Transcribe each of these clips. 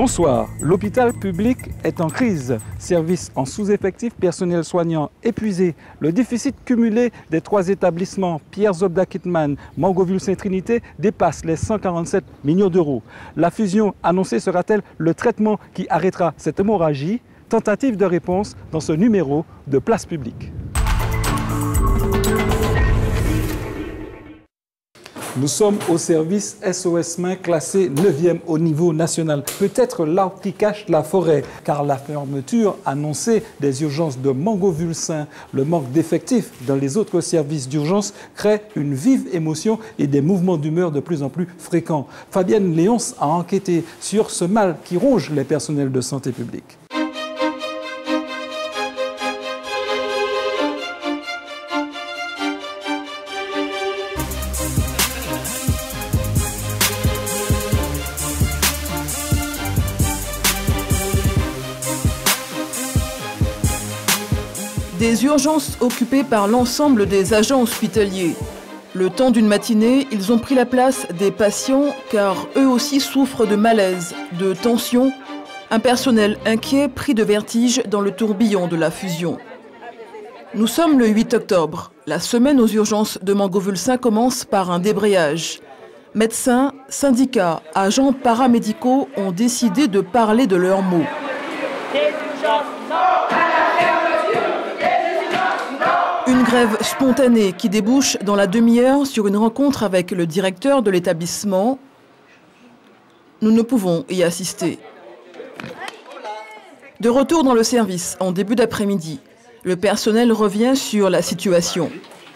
Bonsoir. L'hôpital public est en crise. Services en sous-effectif, personnel soignant épuisé. Le déficit cumulé des 3 établissements, Pierre Zobda Kitman, Mangoville-Saint-Trinité, dépasse les 147 millions d'euros. La fusion annoncée sera-t-elle le traitement qui arrêtera cette hémorragie? Tentative de réponse dans ce numéro de Place Publique. Nous sommes au service SOS Main classé 9e au niveau national. Peut-être l'arbre qui cache la forêt, car la fermeture annoncée des urgences de Mangoville-Saint, le manque d'effectifs dans les autres services d'urgence crée une vive émotion et des mouvements d'humeur de plus en plus fréquents. Fabienne Léonce a enquêté sur ce mal qui ronge les personnels de santé publique. Des urgences occupées par l'ensemble des agents hospitaliers. Le temps d'une matinée, ils ont pris la place des patients car eux aussi souffrent de malaise, de tension. Un personnel inquiet pris de vertige dans le tourbillon de la fusion. Nous sommes le 8 octobre. La semaine aux urgences de Mangoville-Saint commence par un débrayage. Médecins, syndicats, agents paramédicaux ont décidé de parler de leurs maux. Une grève spontanée qui débouche dans la demi-heure sur une rencontre avec le directeur de l'établissement. Nous ne pouvons y assister. De retour dans le service en début d'après-midi, le personnel revient sur la situation.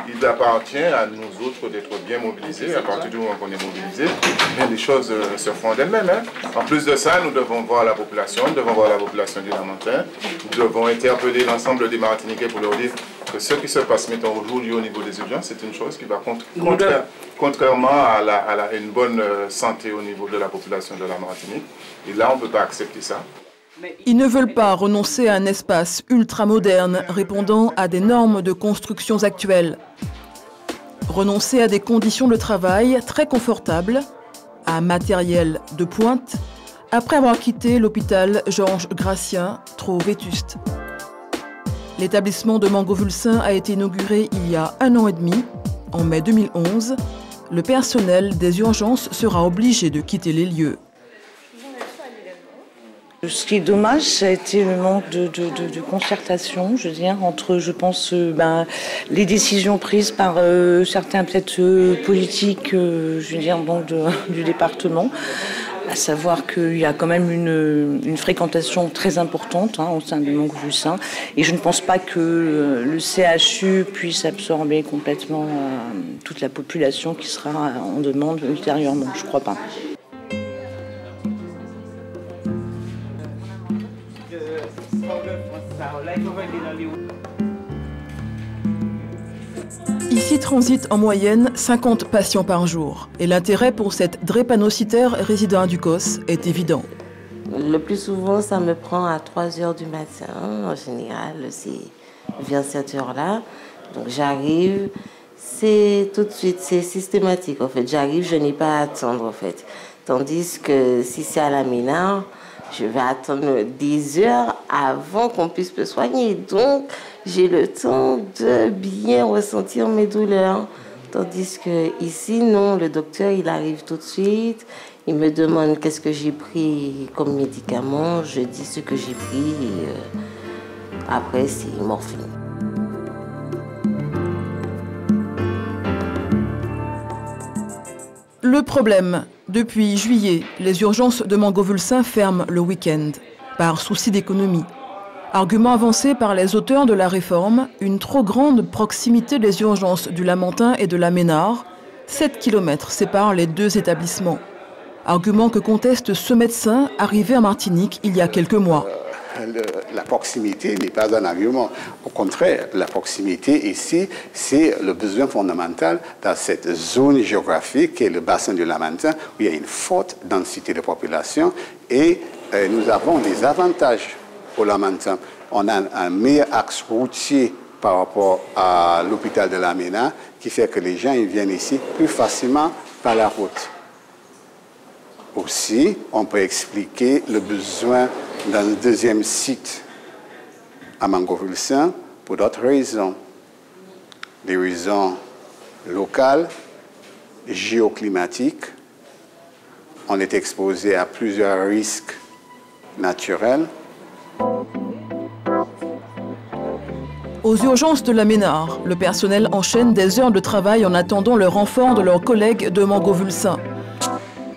Il appartient à nous autres d'être bien mobilisés. À partir du moment où on est mobilisé, les choses se font d'elles-mêmes. En plus de ça, nous devons voir la population, du Lamentin. Nous devons interpeller l'ensemble des Martiniquais pour leur dire que ce qui se passe, mettons, aujourd'hui au niveau des urgences, c'est une chose qui va contrairement à une bonne santé au niveau de la population de la Martinique. Et là, on ne peut pas accepter ça. Ils ne veulent pas renoncer à un espace ultramoderne répondant à des normes de constructions actuelles. Renoncer à des conditions de travail très confortables, à un matériel de pointe, après avoir quitté l'hôpital Georges Gratien, trop vétuste. L'établissement de Mangoville-Saint a été inauguré il y a 1 an et demi, en mai 2011. Le personnel des urgences sera obligé de quitter les lieux. Ce qui est dommage, ça a été le manque de concertation, je veux dire, entre, je pense, les décisions prises par certains peut-être politiques, je veux dire, donc du département, à savoir qu'il y a quand même une fréquentation très importante au sein de Mangoville-Saint, et je ne pense pas que le CHU puisse absorber complètement toute la population qui sera en demande ultérieurement, je ne crois pas. Ici transitent en moyenne 50 patients par jour. Et l'intérêt pour cette drépanocytaire résidant à Ducos est évident. Le plus souvent, ça me prend à 3 h du matin. En général, c'est vers cette heure-là. Donc j'arrive, c'est tout de suite, c'est systématique. En fait, j'arrive, je n'ai pas à attendre en fait. Tandis que si c'est à la Ménard, je vais attendre 10 heures avant qu'on puisse me soigner. Donc, j'ai le temps de bien ressentir mes douleurs. Tandis que ici, non, le docteur, il arrive tout de suite. Il me demande qu'est-ce que j'ai pris comme médicament. Je dis ce que j'ai pris. Et, après, c'est morphine. Le problème, depuis juillet, les urgences de Mangoville-Saint ferment le week-end, par souci d'économie. Argument avancé par les auteurs de la réforme, une trop grande proximité des urgences du Lamentin et de la Ménard. 7 km séparent les 2 établissements. Argument que conteste ce médecin arrivé en Martinique il y a quelques mois. La proximité n'est pas un argument. Au contraire, la proximité ici, c'est le besoin fondamental dans cette zone géographique qui est le bassin du Lamentin, où il y a une forte densité de population et nous avons des avantages au Lamentin. On a un meilleur axe routier par rapport à l'hôpital de la Ménard qui fait que les gens ils viennent ici plus facilement par la route. Aussi, on peut expliquer le besoin d'un deuxième site à Mangovulsin pour d'autres raisons. Des raisons locales, géoclimatiques. On est exposé à plusieurs risques naturels. Aux urgences de la Ménard, le personnel enchaîne des heures de travail en attendant le renfort de leurs collègues de Mangovulsin.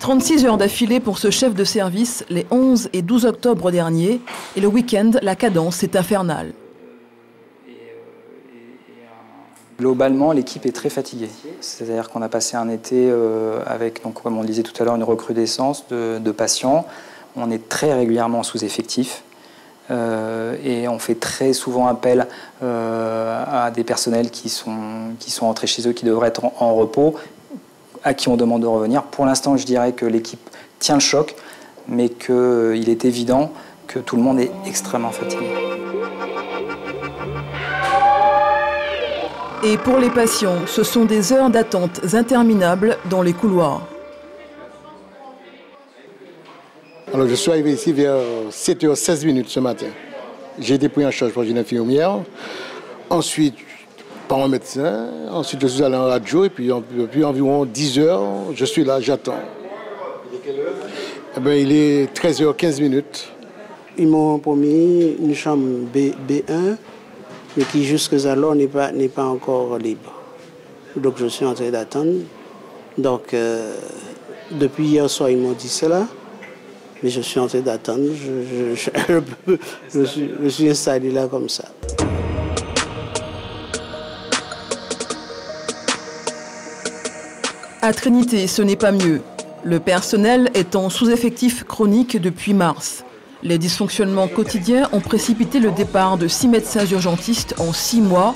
36 heures d'affilée pour ce chef de service les 11 et 12 octobre dernier. Et le week-end, la cadence est infernale. Globalement, l'équipe est très fatiguée. C'est-à-dire qu'on a passé un été avec, donc, comme on le disait tout à l'heure, une recrudescence de patients. On est très régulièrement sous-effectif. Et on fait très souvent appel à des personnels qui sont rentrés chez eux, qui devraient être en repos, à qui on demande de revenir. Pour l'instant, je dirais que l'équipe tient le choc, mais qu'il est évident que tout le monde est extrêmement fatigué. Et pour les patients, ce sont des heures d'attente interminables dans les couloirs. Alors, je suis arrivé ici vers 7h16 ce matin. J'ai été pris en charge par une infirmière, ensuite par un médecin, ensuite je suis allé en radio et puis depuis environ 10 heures, je suis là, j'attends. Il est quelle heure? Eh bien, il est 13h15. Ils m'ont promis une chambre B1, mais qui jusqu'alors n'est pas encore libre. Donc je suis en train d'attendre. Donc depuis hier soir, ils m'ont dit cela. Mais je suis en train d'attendre, je suis installé là comme ça. À Trinité, ce n'est pas mieux. Le personnel est en sous-effectif chronique depuis mars. Les dysfonctionnements quotidiens ont précipité le départ de 6 médecins urgentistes en 6 mois.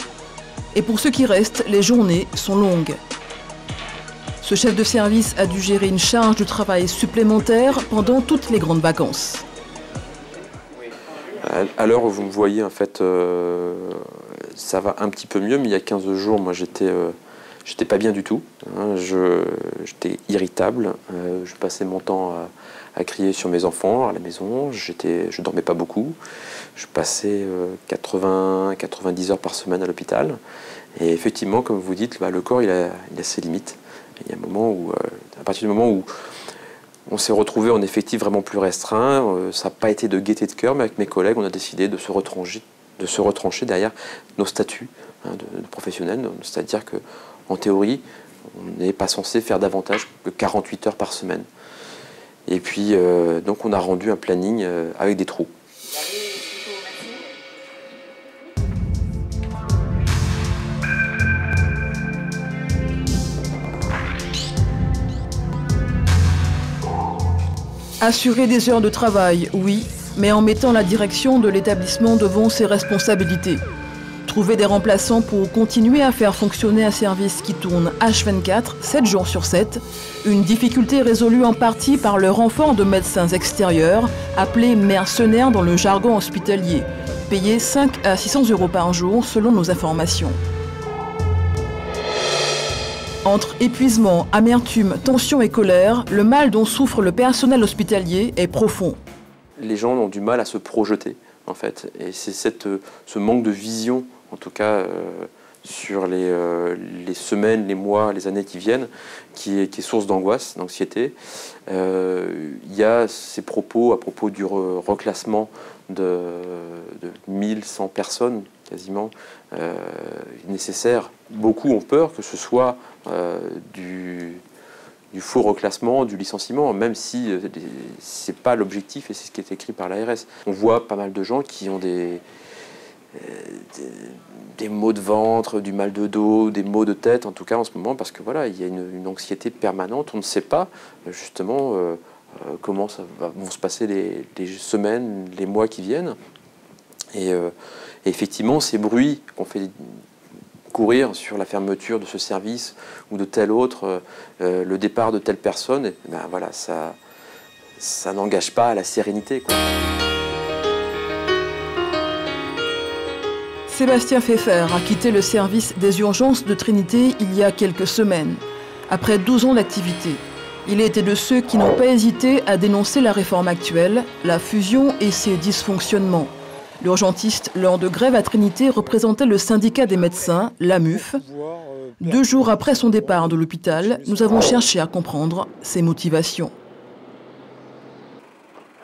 Et pour ceux qui restent, les journées sont longues. Ce chef de service a dû gérer une charge de travail supplémentaire pendant toutes les grandes vacances. À l'heure où vous me voyez, en fait, ça va un petit peu mieux, mais il y a 15 jours, moi, j'étais pas bien du tout. Hein, j'étais irritable. Je passais mon temps à crier sur mes enfants à la maison. Je dormais pas beaucoup. Je passais 90 heures par semaine à l'hôpital. Et effectivement, comme vous dites, le corps, il a ses limites. Il y a un moment où, à partir du moment où on s'est retrouvé en effectif vraiment plus restreint, ça n'a pas été de gaieté de cœur, mais avec mes collègues, on a décidé de se retrancher derrière nos statuts de professionnels. C'est-à-dire qu'en théorie, on n'est pas censé faire davantage que 48 heures par semaine. Et puis, donc on a rendu un planning avec des trous. Assurer des heures de travail, oui, mais en mettant la direction de l'établissement devant ses responsabilités. Trouver des remplaçants pour continuer à faire fonctionner un service qui tourne H24, 7 jours sur 7. Une difficulté résolue en partie par le renfort de médecins extérieurs, appelés mercenaires dans le jargon hospitalier, payés 5 à 600 € par jour selon nos informations. Entre épuisement, amertume, tension et colère, le mal dont souffre le personnel hospitalier est profond. Les gens ont du mal à se projeter, en fait. Et c'est ce manque de vision, en tout cas, sur les semaines, les mois, les années qui viennent, qui est source d'angoisse, d'anxiété. Il y a ces propos à propos du reclassement de 1100 personnes, quasiment, nécessaire. Beaucoup ont peur que ce soit du faux reclassement, du licenciement, même si ce n'est pas l'objectif et c'est ce qui est écrit par l'ARS. On voit pas mal de gens qui ont des maux de ventre, du mal de dos, des maux de tête, en tout cas en ce moment, parce que voilà, il y a une anxiété permanente. On ne sait pas justement comment vont se passer les semaines, les mois qui viennent. Et effectivement, ces bruits qu'on fait courir sur la fermeture de ce service ou de tel autre, le départ de telle personne, et ben voilà, ça n'engage pas à la sérénité, quoi. Sébastien Pfeffer a quitté le service des urgences de Trinité il y a quelques semaines, après 12 ans d'activité. Il était de ceux qui n'ont pas hésité à dénoncer la réforme actuelle, la fusion et ses dysfonctionnements. L'urgentiste, lors de grève à Trinité, représentait le syndicat des médecins, l'AMUF. 2 jours après son départ de l'hôpital, nous avons cherché à comprendre ses motivations.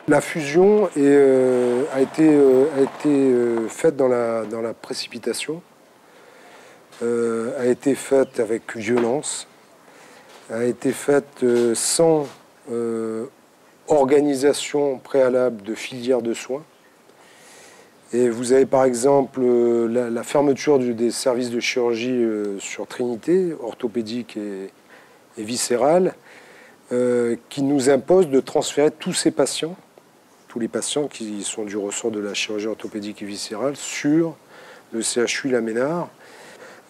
La fusion a été faite dans la précipitation, a été faite avec violence, a été faite sans organisation préalable de filière de soins. Et vous avez par exemple la fermeture des services de chirurgie sur Trinité, orthopédique et viscérale, qui nous impose de transférer tous les patients qui sont du ressort de la chirurgie orthopédique et viscérale sur le CHU La Ménard,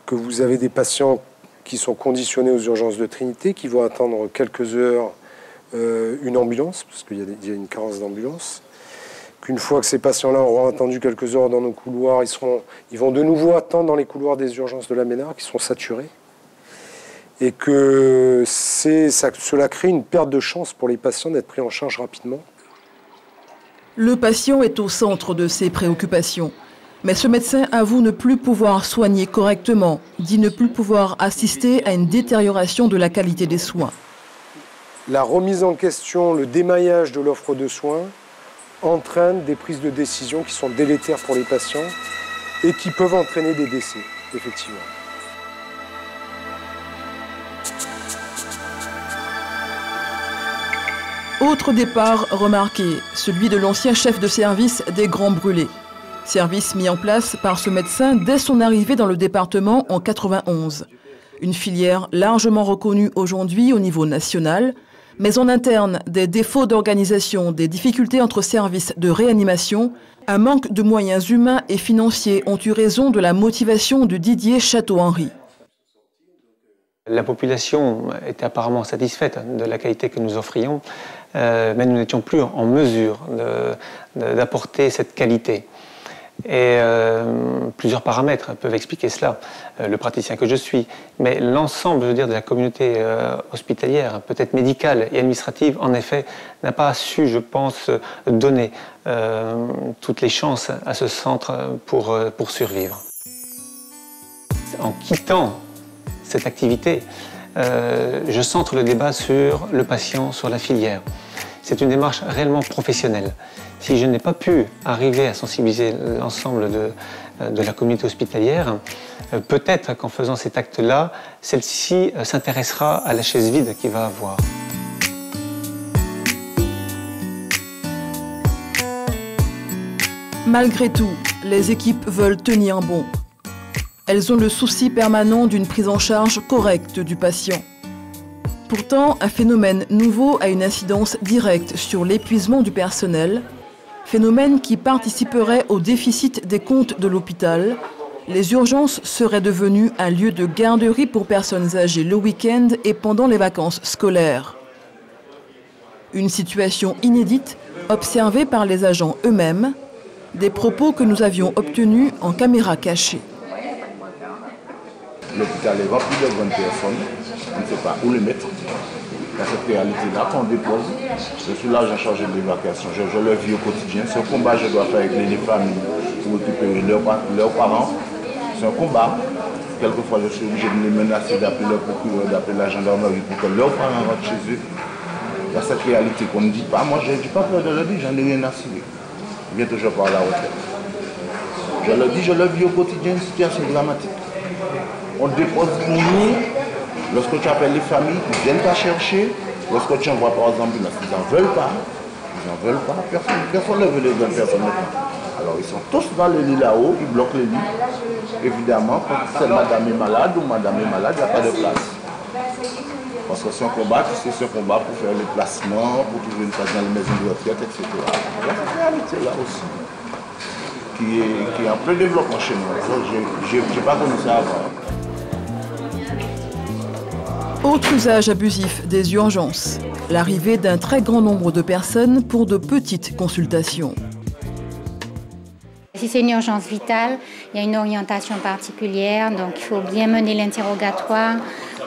que vous avez des patients qui sont conditionnés aux urgences de Trinité, qui vont attendre quelques heures une ambulance, parce qu'il y a une carence d'ambulance, qu'une fois que ces patients-là auront attendu quelques heures dans nos couloirs, ils vont de nouveau attendre dans les couloirs des urgences de La Ménard, qui sont saturés, et que cela crée une perte de chance pour les patients d'être pris en charge rapidement. Le patient est au centre de ses préoccupations. Mais ce médecin avoue ne plus pouvoir soigner correctement, dit ne plus pouvoir assister à une détérioration de la qualité des soins. La remise en question, le démaillage de l'offre de soins entraîne des prises de décision qui sont délétères pour les patients et qui peuvent entraîner des décès, effectivement. Autre départ remarqué, celui de l'ancien chef de service des Grands Brûlés. Service mis en place par ce médecin dès son arrivée dans le département en 91. Une filière largement reconnue aujourd'hui au niveau national, mais en interne, des défauts d'organisation, des difficultés entre services de réanimation, un manque de moyens humains et financiers ont eu raison de la motivation de Didier Château-Henry. La population était apparemment satisfaite de la qualité que nous offrions, mais nous n'étions plus en mesure d'apporter cette qualité. Et plusieurs paramètres peuvent expliquer cela, le praticien que je suis, mais l'ensemble, je veux dire, de la communauté hospitalière, peut-être médicale et administrative, en effet, n'a pas su, je pense, donner toutes les chances à ce centre pour survivre. En quittant cette activité, je centre le débat sur le patient, sur la filière. C'est une démarche réellement professionnelle. Si je n'ai pas pu arriver à sensibiliser l'ensemble de la communauté hospitalière, peut-être qu'en faisant cet acte-là, celle-ci s'intéressera à la chaise vide qu'il va avoir. Malgré tout, les équipes veulent tenir bon. Elles ont le souci permanent d'une prise en charge correcte du patient. Pourtant, un phénomène nouveau a une incidence directe sur l'épuisement du personnel, phénomène qui participerait au déficit des comptes de l'hôpital. Les urgences seraient devenues un lieu de garderie pour personnes âgées le week-end et pendant les vacances scolaires. Une situation inédite, observée par les agents eux-mêmes, des propos que nous avions obtenus en caméra cachée. L'hôpital est rempli de bonnes personnes, on ne sait pas où les mettre. Dans cette réalité-là, qu'on dépose, je suis là, j'ai chargé de l'évacuation, je le vis au quotidien. Ce combat, je dois faire avec les familles pour récupérer leurs parents. C'est un combat. Quelquefois, je suis obligé de les menacer, d'appeler le procureur, d'appeler la gendarmerie pour que leurs parents rentrent chez eux. Il y a cette réalité qu'on ne dit pas. Moi, je ne dis pas peur de le dire, j'en ai rien à cirer. Bientôt, je pars à la retraite. Je le dis, je le vis au quotidien, une situation dramatique. On dépose pour nous, lorsque tu appelles les familles, ils ne viennent pas chercher. Lorsque tu envoies par exemple, ils n'en veulent pas. Ils n'en veulent pas. Personne ne veut les donner, personne ne veut. Alors ils sont tous dans le lit là-haut, ils bloquent le lit. Évidemment, quand c'est madame est malade ou madame est malade, il n'y a pas de place. Parce que c'est un combat, c'est ce combat pour faire les placements, pour trouver une place dans les maisons de retraite, etc. Il y a cette réalité-là aussi, qui est en plein développement chez nous. Je n'ai pas connu ça avant. Autre usage abusif des urgences, l'arrivée d'un très grand nombre de personnes pour de petites consultations. Si c'est une urgence vitale, il y a une orientation particulière, donc il faut bien mener l'interrogatoire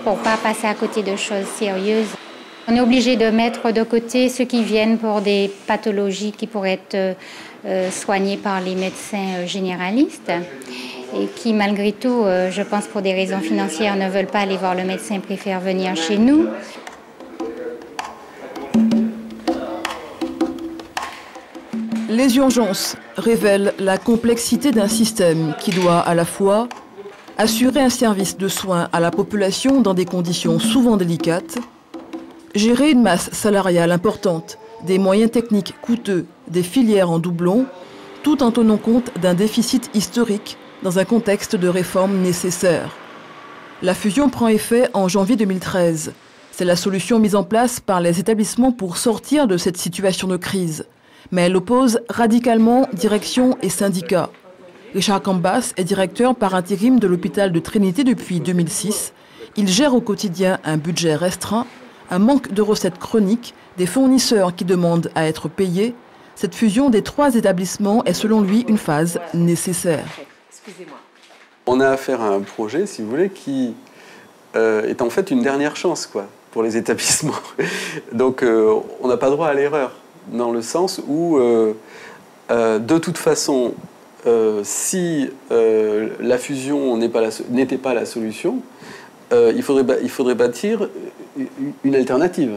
pour ne pas passer à côté de choses sérieuses. On est obligé de mettre de côté ceux qui viennent pour des pathologies qui pourraient être soignées par les médecins généralistes et qui, malgré tout, je pense pour des raisons financières, ne veulent pas aller voir le médecin, préfèrent venir chez nous. Les urgences révèlent la complexité d'un système qui doit à la fois assurer un service de soins à la population dans des conditions souvent délicates, gérer une masse salariale importante, des moyens techniques coûteux, des filières en doublon, tout en tenant compte d'un déficit historique dans un contexte de réforme nécessaire. La fusion prend effet en janvier 2013. C'est la solution mise en place par les établissements pour sortir de cette situation de crise. Mais elle oppose radicalement direction et syndicats. Richard Cambas est directeur par intérim de l'hôpital de Trinité depuis 2006. Il gère au quotidien un budget restreint, un manque de recettes chroniques, des fournisseurs qui demandent à être payés. Cette fusion des 3 établissements est selon lui une phase nécessaire. On a affaire à un projet, si vous voulez, qui est en fait une dernière chance pour les établissements. Donc on n'a pas droit à l'erreur, dans le sens où, de toute façon, si la fusion n'était pas la solution, il faudrait bâtir une alternative.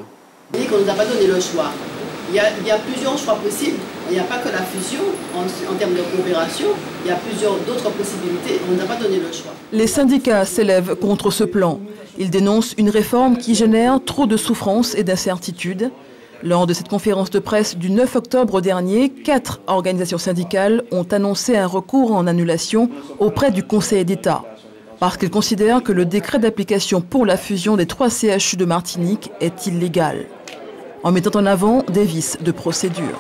On dit qu'on ne nous a pas donné le choix. Il y a plusieurs choix possibles. Il n'y a pas que la fusion en termes de coopération. Il y a plusieurs d'autres possibilités. On ne nous a pas donné le choix. Les syndicats s'élèvent contre ce plan. Ils dénoncent une réforme qui génère trop de souffrances et d'incertitudes. Lors de cette conférence de presse du 9 octobre dernier, 4 organisations syndicales ont annoncé un recours en annulation auprès du Conseil d'État, parce qu'elles considèrent que le décret d'application pour la fusion des 3 CHU de Martinique est illégal, en mettant en avant des vices de procédure.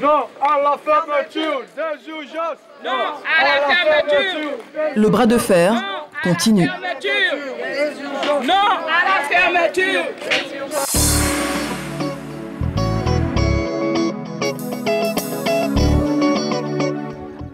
Non à la fermeture des urgences. Non à la fermeture. Le bras de fer continue. Non à la fermeture.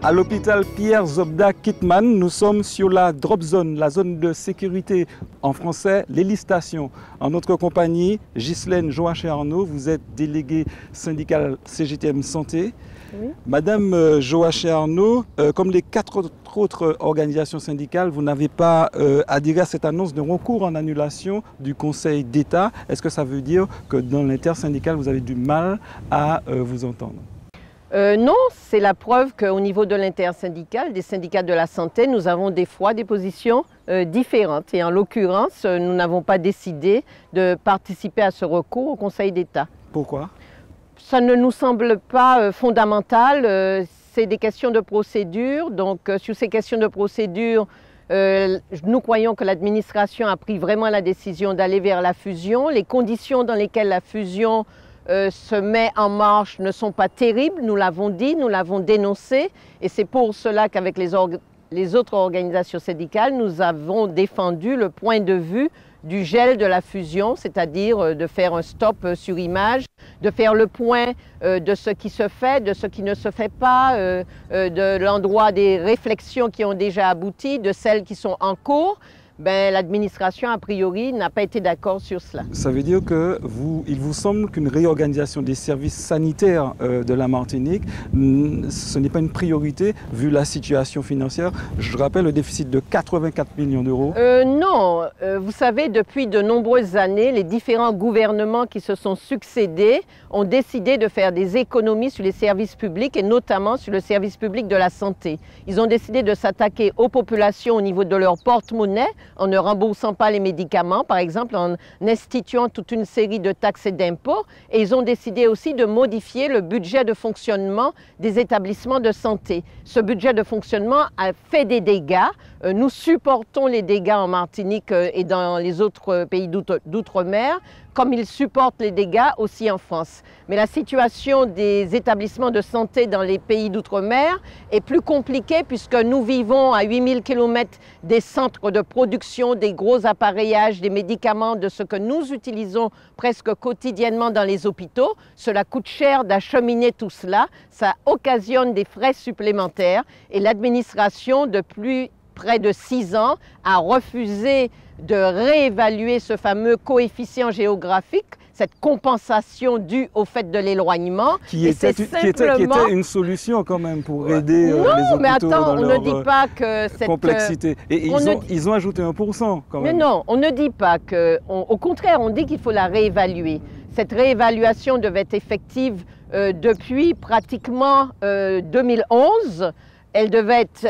À l'hôpital Pierre Zobda Kitman, nous sommes sur la drop zone, la zone de sécurité, en français, l'hélistation. En notre compagnie, Ghislaine Joachim-Arnaud, vous êtes déléguée syndicale CGTM Santé. Oui. Madame Joachim-Arnaud, comme les 4 autres organisations syndicales, vous n'avez pas adhéré à cette annonce de recours en annulation du Conseil d'État. Est-ce que ça veut dire que dans l'intersyndical, vous avez du mal à vous entendre ? Non, c'est la preuve qu'au niveau de l'intersyndical, des syndicats de la santé, nous avons des fois des positions différentes. Et en l'occurrence, nous n'avons pas décidé de participer à ce recours au Conseil d'État. Pourquoi ? Ça ne nous semble pas fondamental. C'est des questions de procédure. Donc, sur ces questions de procédure, nous croyons que l'administration a pris vraiment la décision d'aller vers la fusion. Les conditions dans lesquelles la fusion se met en marche ne sont pas terribles, nous l'avons dit, nous l'avons dénoncé, et c'est pour cela qu'avec les autres organisations syndicales, nous avons défendu le point de vue du gel de la fusion, c'est-à-dire de faire un stop sur image, de faire le point de ce qui se fait, de ce qui ne se fait pas, de l'endroit des réflexions qui ont déjà abouti, de celles qui sont en cours. L'administration, a priori, n'a pas été d'accord sur cela. Ça veut dire qu'il vous semble qu'une réorganisation des services sanitaires de la Martinique, ce n'est pas une priorité vu la situation financière. Je rappelle le déficit de 84 millions d'euros. Non, vous savez, depuis de nombreuses années, les différents gouvernements qui se sont succédés ont décidé de faire des économies sur les services publics et notamment sur le service public de la santé. Ils ont décidé de s'attaquer aux populations au niveau de leur porte-monnaie, en ne remboursant pas les médicaments, par exemple, en instituant toute une série de taxes et d'impôts. Et ils ont décidé aussi de modifier le budget de fonctionnement des établissements de santé. Ce budget de fonctionnement a fait des dégâts. Nous supportons les dégâts en Martinique et dans les autres pays d'outre-mer, comme ils supportent les dégâts aussi en France. Mais la situation des établissements de santé dans les pays d'outre-mer est plus compliquée puisque nous vivons à 8000 km des centres de production, des gros appareillages, des médicaments, de ce que nous utilisons presque quotidiennement dans les hôpitaux. Cela coûte cher d'acheminer tout cela, ça occasionne des frais supplémentaires et l'administration, depuis près de 6 ans, a refusé de réévaluer ce fameux coefficient géographique, cette compensation due au fait de l'éloignement. Qui était une solution quand même pour aider les hôpitaux mais attends, dans on leur ne dit pas que cette complexité. Et ils ont ajouté 1% quand même. Mais non, on ne dit pas que... au contraire, on dit qu'il faut la réévaluer. Cette réévaluation devait être effective depuis pratiquement 2011. Elle devait être...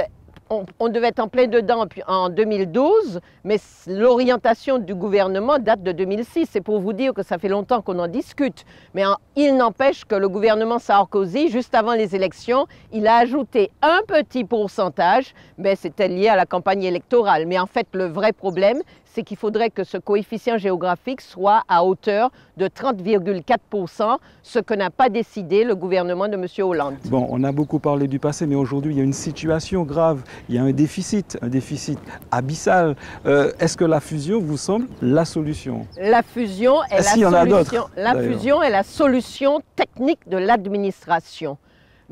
On devait être en plein dedans en 2012, mais l'orientation du gouvernement date de 2006. C'est pour vous dire que ça fait longtemps qu'on en discute. Mais il n'empêche que le gouvernement Sarkozy, juste avant les élections, il a ajouté un petit pourcentage, mais c'était lié à la campagne électorale. Mais en fait, le vrai problème, c'est qu'il faudrait que ce coefficient géographique soit à hauteur de 30,4%, ce que n'a pas décidé le gouvernement de M. Hollande. Bon, on a beaucoup parlé du passé, mais aujourd'hui, il y a une situation grave. Il y a un déficit abyssal. Est-ce que la fusion vous semble la solution? La fusion est la solution technique de l'administration.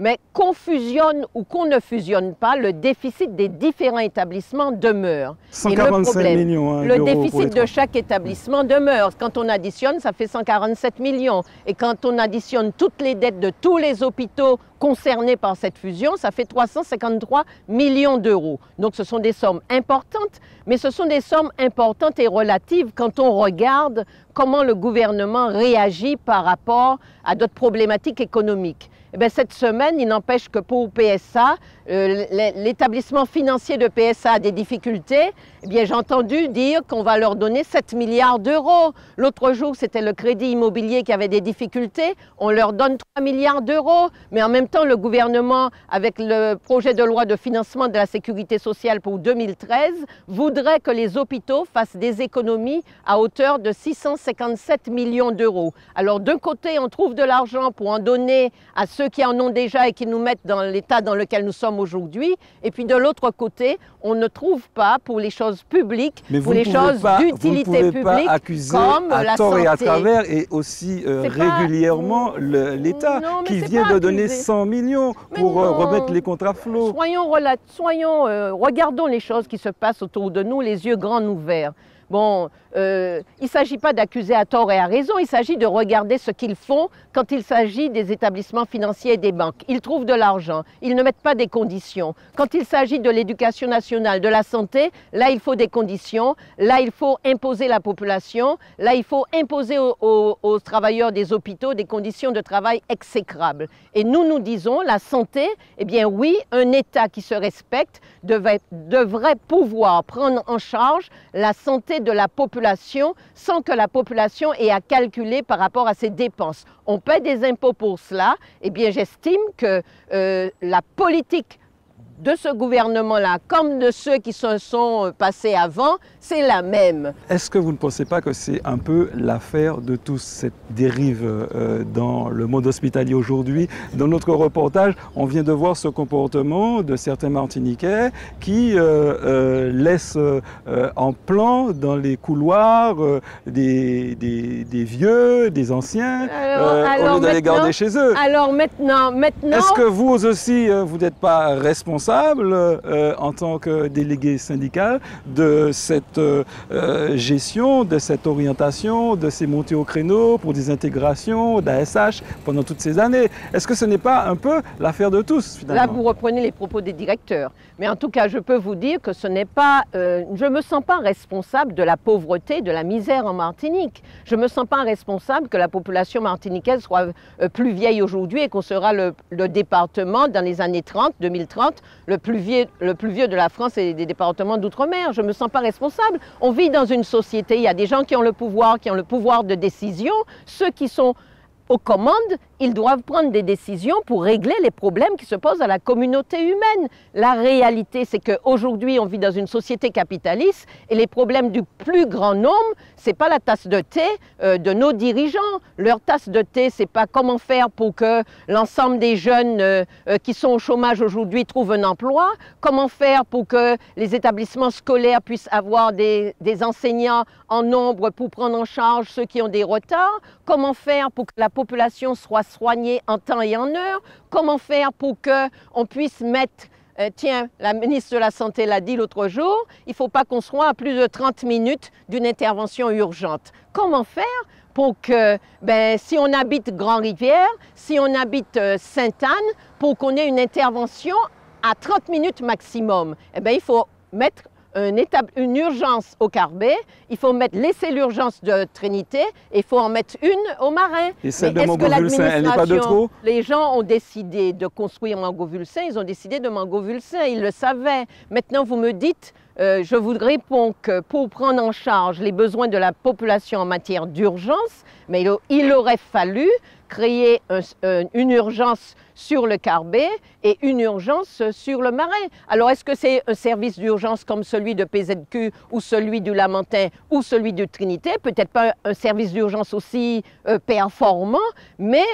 Mais qu'on fusionne ou qu'on ne fusionne pas, le déficit des différents établissements demeure. 145 millions le déficit de chaque établissement demeure. Quand on additionne, ça fait 147 millions. Et quand on additionne toutes les dettes de tous les hôpitaux concernés par cette fusion, ça fait 353 millions d'euros. Donc ce sont des sommes importantes, mais ce sont des sommes importantes et relatives quand on regarde comment le gouvernement réagit par rapport à d'autres problématiques économiques. Eh bien, cette semaine, il n'empêche que pour PSA, l'établissement financier de PSA a des difficultés. Eh bien, j'ai entendu dire qu'on va leur donner 7 milliards d'euros. L'autre jour, c'était le crédit immobilier qui avait des difficultés. On leur donne 3 milliards d'euros. Mais en même temps, le gouvernement, avec le projet de loi de financement de la sécurité sociale pour 2013, voudrait que les hôpitaux fassent des économies à hauteur de 657 millions d'euros. Alors, d'un côté, on trouve de l'argent pour en donner à ceux qui en ont déjà et qui nous mettent dans l'état dans lequel nous sommes aujourd'hui. Et puis de l'autre côté, on ne trouve pas pour les choses publiques, pour les choses d'utilité publique, accuser comme la tort santé. Et à travers, et aussi régulièrement l'État qui vient de donner 100 millions pour remettre les contrats flot. Regardons les choses qui se passent autour de nous, les yeux grands ouverts. Bon, il ne s'agit pas d'accuser à tort et à raison, il s'agit de regarder ce qu'ils font quand il s'agit des établissements financiers et des banques. Ils trouvent de l'argent, ils ne mettent pas des conditions. Quand il s'agit de l'éducation nationale, de la santé, là il faut des conditions, là il faut imposer la population, là il faut imposer aux travailleurs des hôpitaux des conditions de travail exécrables. Et nous disons, la santé, eh bien oui, un État qui se respecte devrait pouvoir prendre en charge la santé de la population sans que la population ait à calculer par rapport à ses dépenses. On paie des impôts pour cela. Eh bien, j'estime que la politique de ce gouvernement-là, comme de ceux qui se sont passés avant, c'est la même. Est-ce que vous ne pensez pas que c'est un peu l'affaire de tous, cette dérive dans le monde hospitalier aujourd'hui? Dans notre reportage, on vient de voir ce comportement de certains Martiniquais qui laissent en plan dans les couloirs des vieux, des anciens, au lieu de les garder chez eux. Alors maintenant... Est-ce que vous aussi, vous n'êtes pas responsable en tant que délégué syndical de cette gestion, de cette orientation, de ces montées au créneau pour des intégrations d'ASH pendant toutes ces années? Est-ce que ce n'est pas un peu l'affaire de tous, finalement? Là, vous reprenez les propos des directeurs. Mais en tout cas, je peux vous dire que ce n'est pas... je ne me sens pas responsable de la pauvreté, de la misère en Martinique. Je ne me sens pas responsable que la population martiniquaise soit plus vieille aujourd'hui et qu'on sera le département dans les années 2030, le plus vieux de la France et des départements d'outre-mer. Je ne me sens pas responsable. On vit dans une société, il y a des gens qui ont le pouvoir de décision. Ceux qui sont aux commandes, ils doivent prendre des décisions pour régler les problèmes qui se posent à la communauté humaine. La réalité, c'est qu'aujourd'hui, on vit dans une société capitaliste et les problèmes du plus grand nombre, ce n'est pas la tasse de thé de nos dirigeants. Leur tasse de thé, ce n'est pas comment faire pour que l'ensemble des jeunes qui sont au chômage aujourd'hui trouvent un emploi, comment faire pour que les établissements scolaires puissent avoir des enseignants en nombre pour prendre en charge ceux qui ont des retards, comment faire pour que la population soit soignée en temps et en heure, comment faire pour qu'on puisse mettre tiens, la ministre de la Santé l'a dit l'autre jour, il ne faut pas qu'on soit à plus de 30 minutes d'une intervention urgente. Comment faire pour que, si on habite Grand-Rivière, si on habite Sainte-Anne, pour qu'on ait une intervention à 30 minutes maximum? Eh bien, il faut mettre une urgence au Carbet, il faut laisser l'urgence de Trinité et il faut en mettre une au Marin. Et celle de Mangovulsin, elle n'est pas de trop? Les gens ont décidé de construire Mangovulsin, ils ont décidé de Mangovulsin, ils le savaient. Maintenant, vous me dites, je vous réponds que pour prendre en charge les besoins de la population en matière d'urgence, mais il aurait fallu créer une urgence sur le Carbet et une urgence sur le Marin. Alors, est-ce que c'est un service d'urgence comme celui de PZQ ou celui du Lamentin ou celui de Trinité? Peut-être pas un service d'urgence aussi performant, mais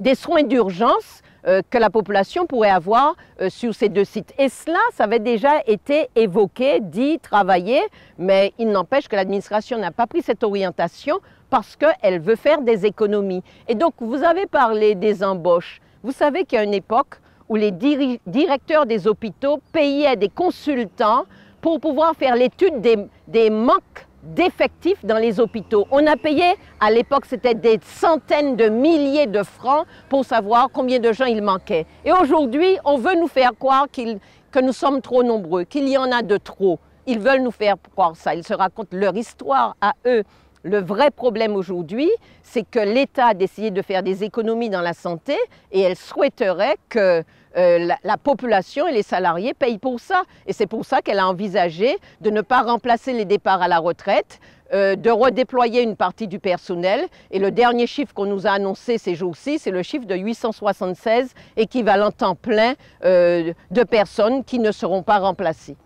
des soins d'urgence que la population pourrait avoir sur ces deux sites. Et cela, ça avait déjà été évoqué, dit, travaillé, mais il n'empêche que l'administration n'a pas pris cette orientation parce qu'elle veut faire des économies. Et donc, vous avez parlé des embauches. Vous savez qu'il y a une époque où les directeurs des hôpitaux payaient des consultants pour pouvoir faire l'étude des manques d'effectifs dans les hôpitaux. On a payé, à l'époque, c'était des centaines de milliers de francs pour savoir combien de gens il manquait. Et aujourd'hui, on veut nous faire croire que nous sommes trop nombreux, qu'il y en a de trop. Ils veulent nous faire croire ça. Ils se racontent leur histoire à eux. Le vrai problème aujourd'hui, c'est que l'État a décidé de faire des économies dans la santé et elle souhaiterait que la population et les salariés payent pour ça. Et c'est pour ça qu'elle a envisagé de ne pas remplacer les départs à la retraite, de redéployer une partie du personnel. Et le dernier chiffre qu'on nous a annoncé ces jours-ci, c'est le chiffre de 876 équivalents temps plein de personnes qui ne seront pas remplacées.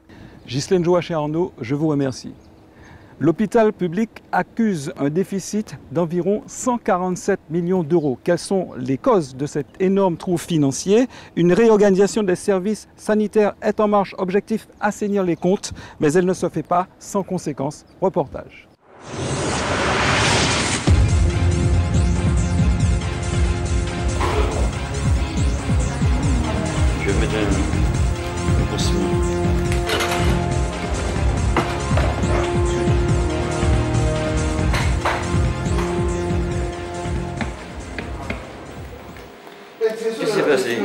Ghislaine Joachim-Arnaud, je vous remercie. L'hôpital public accuse un déficit d'environ 147 millions d'euros. Quelles sont les causes de cet énorme trou financier? Une réorganisation des services sanitaires est en marche. Objectif, assainir les comptes, mais elle ne se fait pas sans conséquences. Reportage. Je vais mettre un possible. Qu'est-ce qui s'est passé?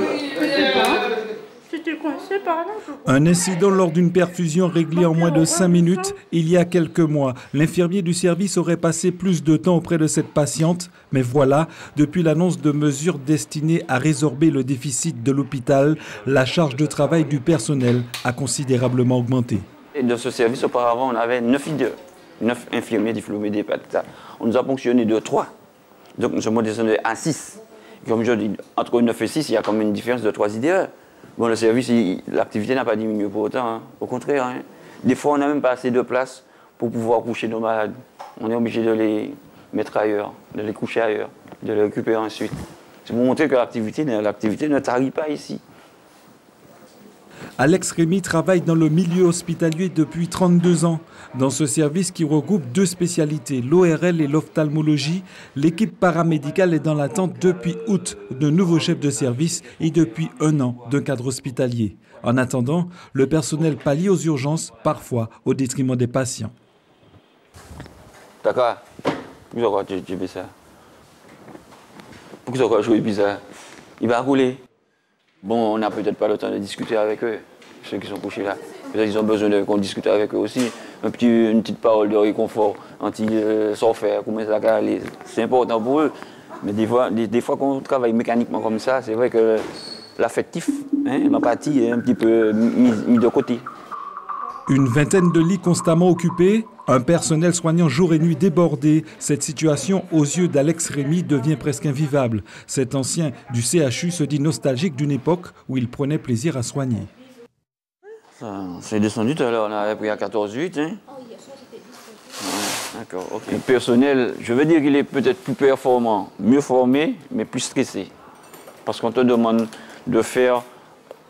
Un incident lors d'une perfusion réglée en moins de 5 minutes il y a quelques mois. L'infirmier du service aurait passé plus de temps auprès de cette patiente. Mais voilà, depuis l'annonce de mesures destinées à résorber le déficit de l'hôpital, la charge de travail du personnel a considérablement augmenté. Dans ce service, auparavant, on avait 9 infirmiers diplômés d'EHPAD. On nous a ponctionné de 3. Donc nous sommes descendus à 6. Comme je dis, entre 9 et 6, il y a quand même une différence de 3 IDE. Bon, le service, l'activité n'a pas diminué pour autant, hein. Au contraire. Hein. Des fois, on n'a même pas assez de place pour pouvoir coucher nos malades. On est obligé de les mettre ailleurs, de les coucher ailleurs, de les récupérer ensuite. C'est pour montrer que l'activité ne tarit pas ici. Alex Rémy travaille dans le milieu hospitalier depuis 32 ans. Dans ce service qui regroupe 2 spécialités, l'ORL et l'ophtalmologie, l'équipe paramédicale est dans l'attente depuis août d'un nouveau chef de service et depuis 1 an d'un cadre hospitalier. En attendant, le personnel pallie aux urgences, parfois au détriment des patients. D'accord. Pourquoi tu fais ça? Pourquoi tu fais ça? Il va rouler. Bon, on n'a peut-être pas le temps de discuter avec eux, ceux qui sont couchés là. Peut-être qu'ils ont besoin qu'on discute avec eux aussi. Une petite parole de réconfort, sans faire, comment ça va aller. C'est important pour eux. Mais des fois quand on travaille mécaniquement comme ça, c'est vrai que l'affectif, hein, l'empathie est un petit peu mis de côté. Une vingtaine de lits constamment occupés, un personnel soignant jour et nuit débordé. Cette situation, aux yeux d'Alex Rémy, devient presque invivable. Cet ancien du CHU se dit nostalgique d'une époque où il prenait plaisir à soigner. C'est descendu tout à l'heure, on avait pris à 14,8. Hein. D'accord, ok. Le personnel, je veux dire qu'il est peut-être plus performant, mieux formé, mais plus stressé. Parce qu'on te demande de faire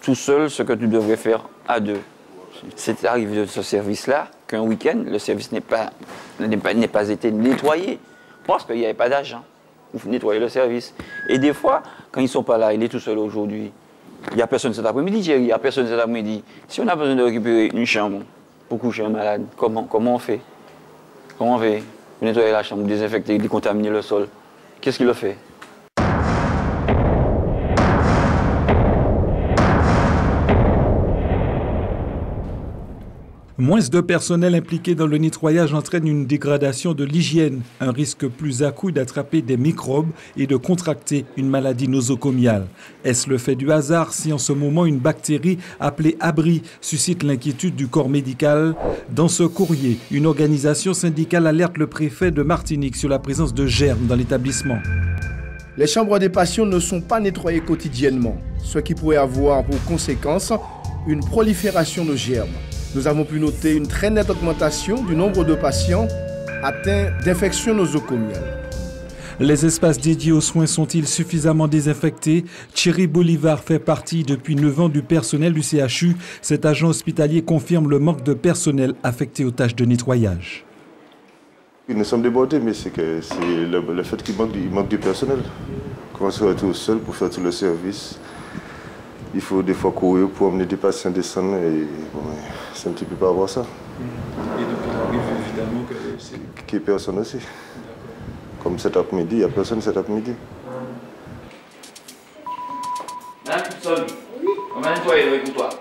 tout seul ce que tu devrais faire à 2. C'est arrivé de ce service-là qu'un week-end, le service n'est pas été nettoyé parce qu'il n'y avait pas d'agent pour nettoyer le service. Et des fois, quand ils ne sont pas là, il est tout seul aujourd'hui, Il n'y a personne cet après-midi, Thierry, il n'y a personne cet après-midi. Si on a besoin de récupérer une chambre pour coucher un malade, comment on fait? Comment on fait? Vous nettoyez la chambre, désinfecter, décontaminer le sol. Qu'est-ce qu'il le fait? Moins de personnel impliqué dans le nettoyage entraîne une dégradation de l'hygiène, un risque plus accru d'attraper des microbes et de contracter une maladie nosocomiale. Est-ce le fait du hasard si en ce moment une bactérie appelée abri suscite l'inquiétude du corps médical? Dans ce courrier, une organisation syndicale alerte le préfet de Martinique sur la présence de germes dans l'établissement. Les chambres des patients ne sont pas nettoyées quotidiennement, ce qui pourrait avoir pour conséquence une prolifération de germes. Nous avons pu noter une très nette augmentation du nombre de patients atteints d'infections nosocomiales. Les espaces dédiés aux soins sont-ils suffisamment désinfectés? Thierry Bolivar fait partie depuis 9 ans du personnel du CHU. Cet agent hospitalier confirme le manque de personnel affecté aux tâches de nettoyage. Nous sommes débordés, mais c'est le fait qu'il manque du personnel. Comment se retrouve seul pour faire tout le service? Il faut des fois courir pour emmener des patients descendre et bon, c'est un petit peu pas avoir ça. Et donc il arrive évidemment que c'est... Qu'il n'y ait personne aussi. Comme cet après-midi, il n'y a personne cet après-midi. Madame Gibson, on va nettoyer le écoutoir.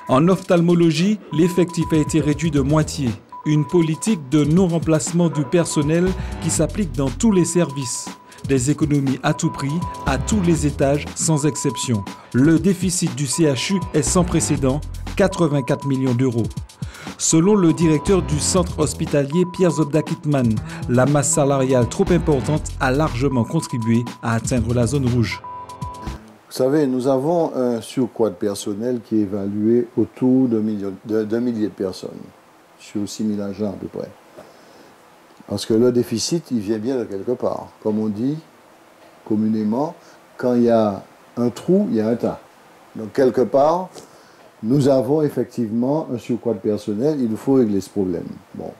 En ophtalmologie, l'effectif a été réduit de moitié. Une politique de non-remplacement du personnel qui s'applique dans tous les services. Des économies à tout prix, à tous les étages, sans exception. Le déficit du CHU est sans précédent, 84 millions d'euros. Selon le directeur du centre hospitalier Pierre Zobda-Kitman, la masse salariale trop importante a largement contribué à atteindre la zone rouge. Vous savez, nous avons un surcroît de personnel qui est évalué autour d'un millier de personnes, sur 6 000 agents à peu près. Parce que le déficit, il vient bien de quelque part. Comme on dit communément, quand il y a un trou, il y a un tas. Donc quelque part, nous avons effectivement un surcroît de personnel, il nous faut régler ce problème. Bon.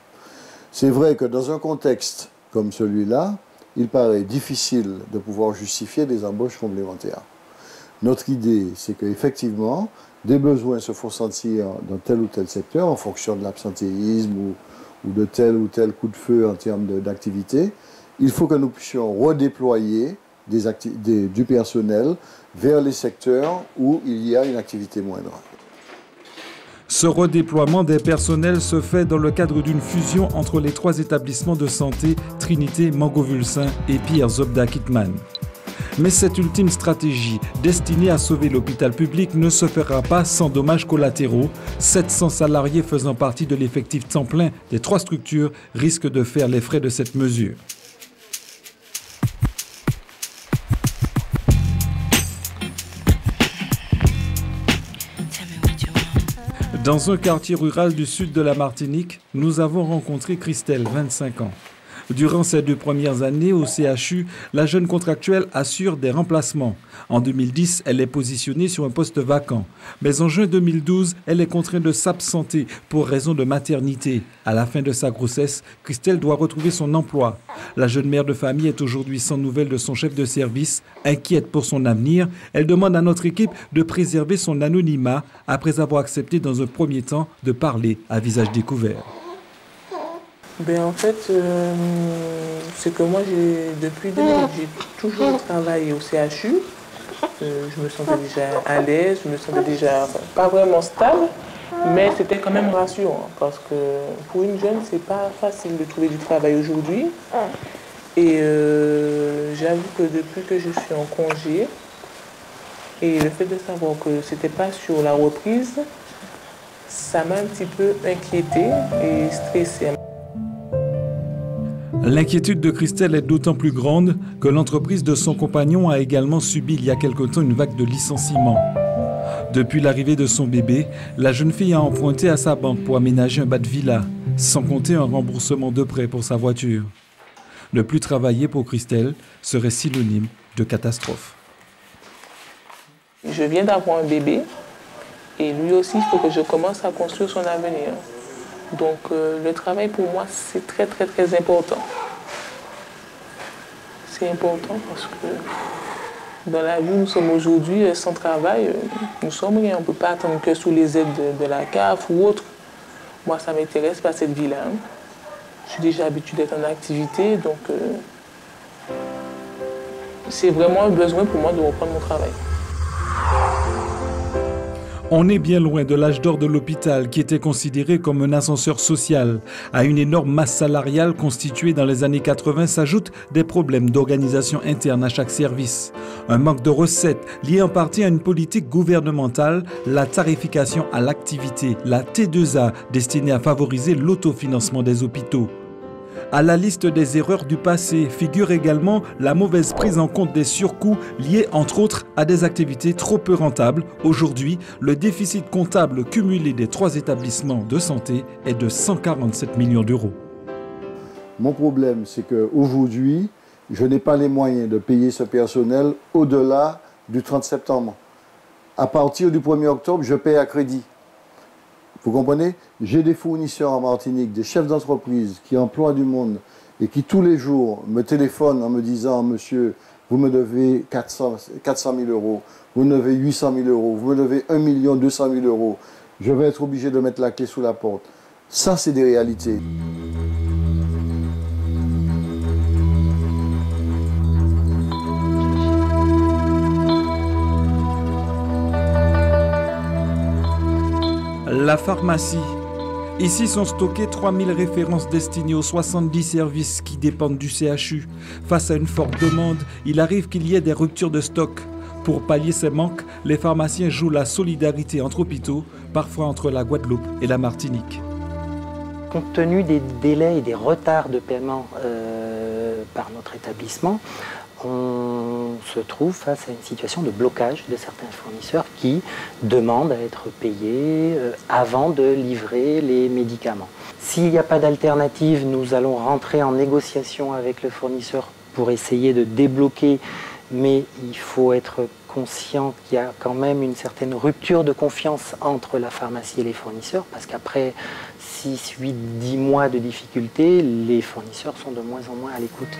C'est vrai que dans un contexte comme celui-là, il paraît difficile de pouvoir justifier des embauches complémentaires. Notre idée, c'est qu'effectivement, des besoins se font sentir dans tel ou tel secteur en fonction de l'absentéisme ou de tel ou tel coup de feu en termes d'activité. Il faut que nous puissions redéployer du personnel vers les secteurs où il y a une activité moindre. Ce redéploiement des personnels se fait dans le cadre d'une fusion entre les 3 établissements de santé Trinité, Mangovulsin et Pierre Zobda-Kitman. Mais cette ultime stratégie, destinée à sauver l'hôpital public, ne se fera pas sans dommages collatéraux. 700 salariés faisant partie de l'effectif temps plein des 3 structures risquent de faire les frais de cette mesure. Dans un quartier rural du sud de la Martinique, nous avons rencontré Christelle, 25 ans. Durant ses 2 premières années au CHU, la jeune contractuelle assure des remplacements. En 2010, elle est positionnée sur un poste vacant. Mais en juin 2012, elle est contrainte de s'absenter pour raison de maternité. À la fin de sa grossesse, Christelle doit retrouver son emploi. La jeune mère de famille est aujourd'hui sans nouvelles de son chef de service. Inquiète pour son avenir, elle demande à notre équipe de préserver son anonymat après avoir accepté dans un premier temps de parler à visage découvert. En fait, c'est que moi, depuis 2000, j'ai toujours travaillé au CHU. Je me sentais déjà à l'aise, je me sentais déjà pas vraiment stable, mais c'était quand même rassurant parce que pour une jeune, c'est pas facile de trouver du travail aujourd'hui. Et j'avoue que depuis que je suis en congé, et le fait de savoir que c'était pas sur la reprise, ça m'a un petit peu inquiétée et stressée. L'inquiétude de Christelle est d'autant plus grande que l'entreprise de son compagnon a également subi il y a quelque temps une vague de licenciements. Depuis l'arrivée de son bébé, la jeune fille a emprunté à sa banque pour aménager un bas de villa, sans compter un remboursement de prêt pour sa voiture. Ne plus travailler pour Christelle serait synonyme de catastrophe. Je viens d'avoir un bébé et lui aussi, il faut que je commence à construire son avenir. Donc le travail pour moi, c'est très très très important. C'est important parce que Dans la vie où nous sommes aujourd'hui, sans travail, nous sommes rien. On ne peut pas attendre que sous les aides de la CAF ou autre. Moi, ça m'intéresse pas cette vie-là. Je suis déjà habituée d'être en activité, donc c'est vraiment un besoin pour moi de reprendre mon travail. On est bien loin de l'âge d'or de l'hôpital qui était considéré comme un ascenseur social. À une énorme masse salariale constituée dans les années 80 s'ajoutent des problèmes d'organisation interne à chaque service. Un manque de recettes lié en partie à une politique gouvernementale, la tarification à l'activité, la T2A destinée à favoriser l'autofinancement des hôpitaux. À la liste des erreurs du passé figure également la mauvaise prise en compte des surcoûts liés entre autres à des activités trop peu rentables. Aujourd'hui, le déficit comptable cumulé des 3 établissements de santé est de 147 millions d'euros. Mon problème, c'est qu'aujourd'hui, je n'ai pas les moyens de payer ce personnel au-delà du 30 septembre. À partir du 1er octobre, je paie à crédit. Vous comprenez? J'ai des fournisseurs en Martinique, des chefs d'entreprise qui emploient du monde et qui tous les jours me téléphonent en me disant « Monsieur, vous me devez 400 000 euros, vous me devez 800 000 euros, vous me devez 1 200 000 euros. Je vais être obligé de mettre la clé sous la porte. » Ça, c'est des réalités. La pharmacie. Ici sont stockées 3000 références destinées aux 70 services qui dépendent du CHU. Face à une forte demande, il arrive qu'il y ait des ruptures de stock. Pour pallier ces manques, les pharmaciens jouent la solidarité entre hôpitaux, parfois entre la Guadeloupe et la Martinique. Compte tenu des délais et des retards de paiement par notre établissement, on se trouve face à une situation de blocage de certains fournisseurs qui demandent à être payés avant de livrer les médicaments. S'il n'y a pas d'alternative, nous allons rentrer en négociation avec le fournisseur pour essayer de débloquer, mais il faut être conscient qu'il y a quand même une certaine rupture de confiance entre la pharmacie et les fournisseurs, parce qu'après 6, 8, 10 mois de difficultés, les fournisseurs sont de moins en moins à l'écoute.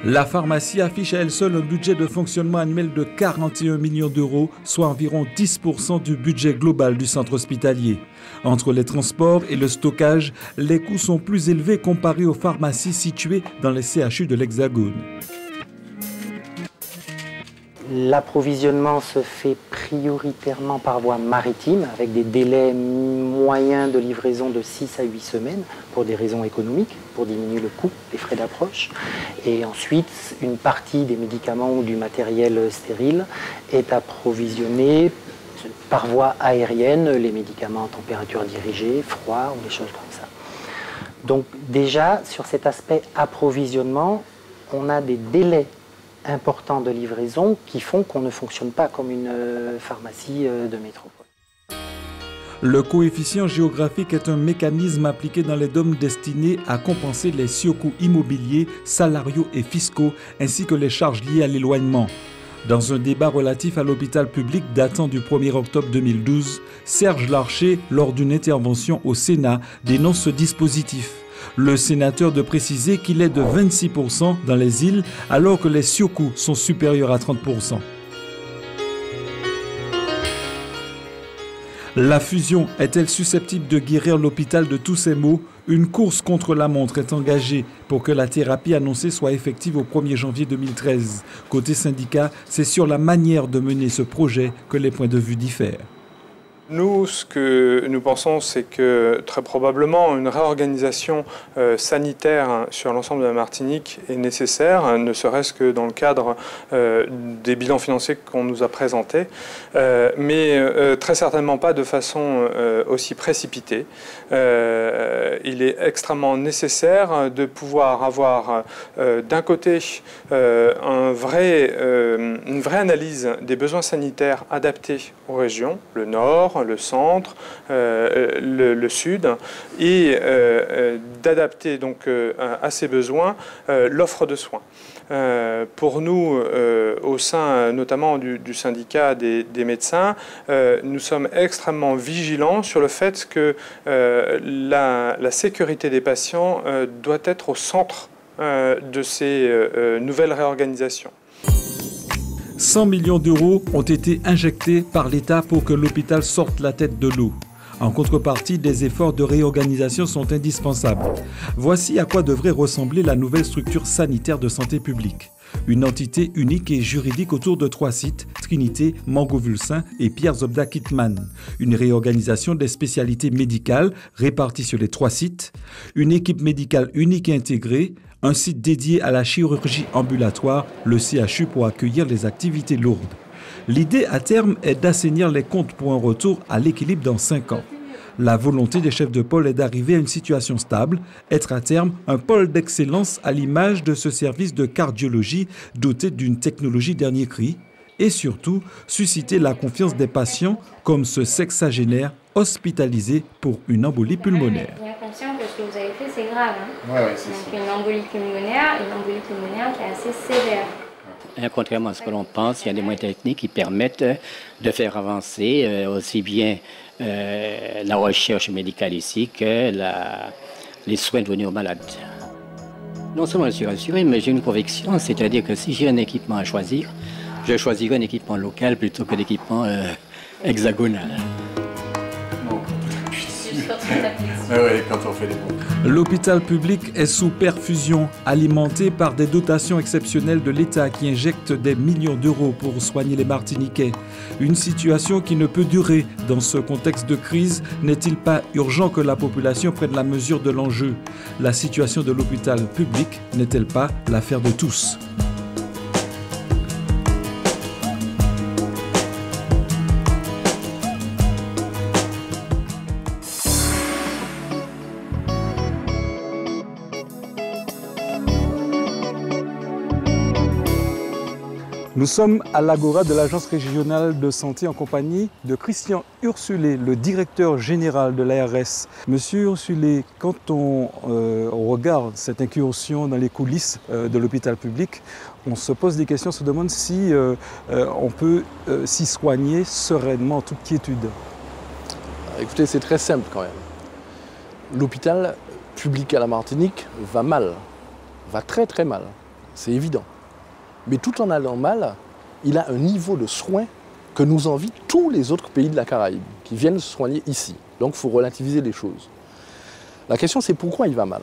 La pharmacie affiche à elle seule un budget de fonctionnement annuel de 41 millions d'euros, soit environ 10% du budget global du centre hospitalier. Entre les transports et le stockage, les coûts sont plus élevés comparés aux pharmacies situées dans les CHU de l'Hexagone. L'approvisionnement se fait prioritairement par voie maritime, avec des délais moyens de livraison de 6 à 8 semaines, pour des raisons économiques, pour diminuer le coût, les frais d'approche. Et ensuite, une partie des médicaments ou du matériel stérile est approvisionnée par voie aérienne, les médicaments en température dirigée, froid ou des choses comme ça. Donc déjà, sur cet aspect approvisionnement, on a des délais importants de livraison qui font qu'on ne fonctionne pas comme une pharmacie de métropole. Le coefficient géographique est un mécanisme appliqué dans les DOM destiné à compenser les surcoûts immobiliers, salariaux et fiscaux, ainsi que les charges liées à l'éloignement. Dans un débat relatif à l'hôpital public datant du 1er octobre 2012, Serge Larcher, lors d'une intervention au Sénat, dénonce ce dispositif. Le sénateur de préciser qu'il est de 26% dans les îles, alors que les surcoûts sont supérieurs à 30%. La fusion est-elle susceptible de guérir l'hôpital de tous ses maux? Une course contre la montre est engagée pour que la thérapie annoncée soit effective au 1er janvier 2013. Côté syndicat, c'est sur la manière de mener ce projet que les points de vue diffèrent. Nous, ce que nous pensons, c'est que très probablement une réorganisation sanitaire sur l'ensemble de la Martinique est nécessaire, ne serait-ce que dans le cadre des bilans financiers qu'on nous a présentés, mais très certainement pas de façon aussi précipitée. Il est extrêmement nécessaire de pouvoir avoir d'un côté une vraie analyse des besoins sanitaires adaptés aux régions, le Nord, le centre, le sud, et d'adapter donc à ces besoins l'offre de soins. Pour nous, au sein notamment du syndicat des médecins, nous sommes extrêmement vigilants sur le fait que la sécurité des patients doit être au centre de ces nouvelles réorganisations. 100 millions d'euros ont été injectés par l'État pour que l'hôpital sorte la tête de l'eau. En contrepartie, des efforts de réorganisation sont indispensables. Voici à quoi devrait ressembler la nouvelle structure sanitaire de santé publique. Une entité unique et juridique autour de 3 sites, Trinité, Mangovulsin et Pierre Zobda Kitman. Une réorganisation des spécialités médicales réparties sur les 3 sites. Une équipe médicale unique et intégrée. Un site dédié à la chirurgie ambulatoire, le CHU, pour accueillir les activités lourdes. L'idée à terme est d'assainir les comptes pour un retour à l'équilibre dans 5 ans. La volonté des chefs de pôle est d'arriver à une situation stable, être à terme un pôle d'excellence à l'image de ce service de cardiologie doté d'une technologie dernier cri et surtout susciter la confiance des patients comme ce sexagénaire hospitalisé pour une embolie pulmonaire. Bien conscient que ce que vous avez fait, c'est grave. Hein. Ouais, c'est donc une embolie pulmonaire qui est assez sévère. Contrairement à ce que l'on pense, il y a des moyens techniques qui permettent de faire avancer aussi bien la recherche médicale ici que les soins donnés aux malades. Non seulement je suis rassuré, mais j'ai une conviction, c'est-à-dire que si j'ai un équipement à choisir, je choisirai un équipement local plutôt que l'équipement hexagonal. Oui, quand on fait des bons. L'hôpital public est sous perfusion, alimenté par des dotations exceptionnelles de l'État qui injectent des millions d'euros pour soigner les Martiniquais. Une situation qui ne peut durer. Dans ce contexte de crise, n'est-il pas urgent que la population prenne la mesure de l'enjeu? La situation de l'hôpital public n'est-elle pas l'affaire de tous? Nous sommes à l'Agora de l'Agence régionale de santé en compagnie de Christian Ursulé, le directeur général de l'ARS. Monsieur Ursulé, quand on regarde cette incursion dans les coulisses de l'hôpital public, on se pose des questions, on se demande si on peut s'y soigner sereinement, en toute quiétude. Écoutez, c'est très simple quand même. L'hôpital public à la Martinique va mal, va très très mal, c'est évident. Mais tout en allant mal, il a un niveau de soins que nous envient tous les autres pays de la Caraïbe qui viennent se soigner ici. Donc il faut relativiser les choses. La question c'est pourquoi il va mal.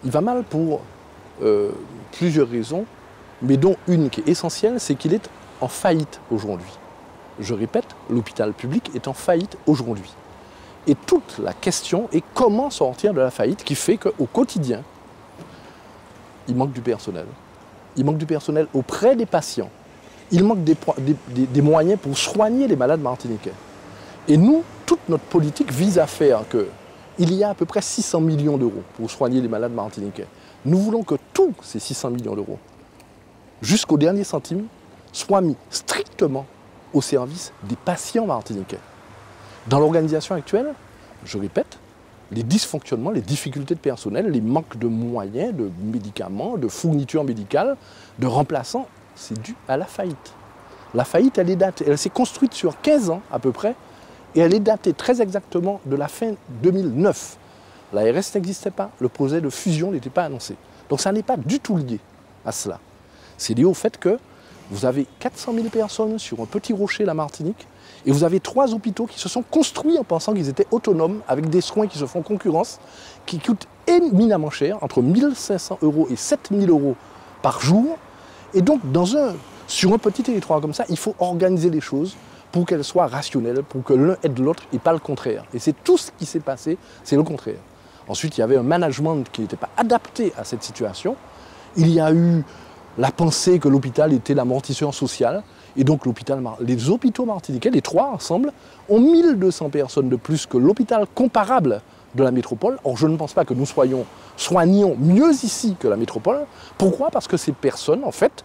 Il va mal pour plusieurs raisons, mais dont une qui est essentielle, c'est qu'il est en faillite aujourd'hui. Je répète, l'hôpital public est en faillite aujourd'hui. Et toute la question est comment sortir de la faillite qui fait qu'au quotidien, il manque du personnel. Il manque du personnel auprès des patients. Il manque des moyens pour soigner les malades martiniquais. Et nous, toute notre politique vise à faire qu'il y a à peu près 600 millions d'euros pour soigner les malades martiniquais. Nous voulons que tous ces 600 millions d'euros, jusqu'au dernier centime, soient mis strictement au service des patients martiniquais. Dans l'organisation actuelle, je répète, les dysfonctionnements, les difficultés de personnel, les manques de moyens, de médicaments, de fournitures médicales, de remplaçants, c'est dû à la faillite. La faillite, elle s'est construite sur 15 ans à peu près, et elle est datée très exactement de la fin 2009. L'ARS n'existait pas, le projet de fusion n'était pas annoncé. Donc ça n'est pas du tout lié à cela. C'est lié au fait que vous avez 400 000 personnes sur un petit rocher, la Martinique, et vous avez 3 hôpitaux qui se sont construits en pensant qu'ils étaient autonomes, avec des soins qui se font concurrence, qui coûtent éminemment cher, entre 1 500 € et 7 000 € par jour. Et donc, sur un petit territoire comme ça, il faut organiser les choses pour qu'elles soient rationnelles, pour que l'un aide l'autre et pas le contraire. Et c'est tout ce qui s'est passé, c'est le contraire. Ensuite, il y avait un management qui n'était pas adapté à cette situation. Il y a eu la pensée que l'hôpital était l'amortisseur social. Et donc les hôpitaux martiniquais, les 3 ensemble, ont 1200 personnes de plus que l'hôpital comparable de la métropole. Or, je ne pense pas que nous soignions mieux ici que la métropole. Pourquoi? Parce que ces personnes, en fait,